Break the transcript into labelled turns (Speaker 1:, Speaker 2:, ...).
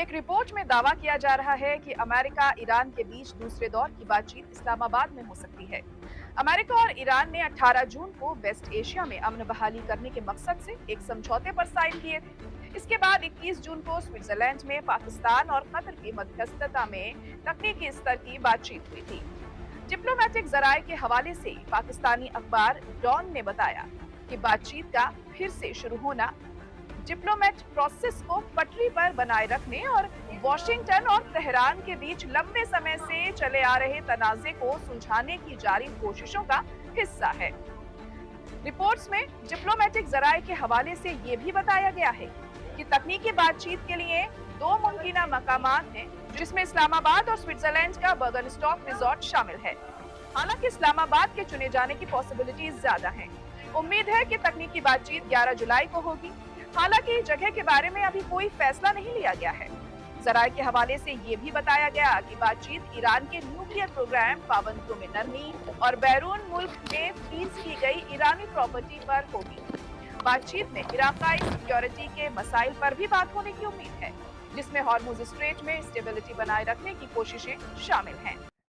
Speaker 1: एक रिपोर्ट में दावा किया जा रहा है कि अमेरिका ईरान के बीच दूसरे दौर की बातचीत इस्लामाबाद में हो सकती है। अमेरिका और ईरान ने 18 जून को वेस्ट एशिया में अमन बहाली करने के मकसद से एक समझौते पर साइन किए थे। इसके बाद 21 जून को स्विट्जरलैंड में पाकिस्तान और कतर की मध्यस्थता में तकनीकी स्तर की बातचीत हुई थी। डिप्लोमेटिक जराये के हवाले से पाकिस्तानी अखबार डॉन ने बताया कि बातचीत का फिर से शुरू होना डिप्लोमेट प्रोसेस को पटरी पर बनाए रखने और वॉशिंगटन और तेहरान के बीच लंबे समय से चले आ रहे तनाज़े को सुलझाने की जारी कोशिशों का हिस्सा है। रिपोर्ट्स में डिप्लोमेटिक जराये के हवाले से ये भी बताया गया है कि तकनीकी बातचीत के लिए दो मुमकिना मकामात हैं, जिसमें इस्लामाबाद और स्विट्जरलैंड का बर्गनस्टॉक रिजॉर्ट शामिल है। हालांकि इस्लामाबाद के चुने जाने की पॉसिबिलिटीज ज्यादा हैं। उम्मीद है कि तकनीकी बातचीत 11 जुलाई को होगी। हालांकि जगह के बारे में अभी कोई फैसला नहीं लिया गया है। जराये के हवाले से ये भी बताया गया कि बातचीत ईरान के न्यूक्लियर प्रोग्राम, पाबंदियों में नरमी और बैरून मुल्क में फ्रीज की गई ईरानी प्रॉपर्टी पर होगी। बातचीत में इलाकाई सिक्योरिटी के मसाइल पर भी बात होने की उम्मीद है, जिसमें हॉर्मुज स्ट्रेट में स्टेबिलिटी बनाए रखने की कोशिशें शामिल हैं।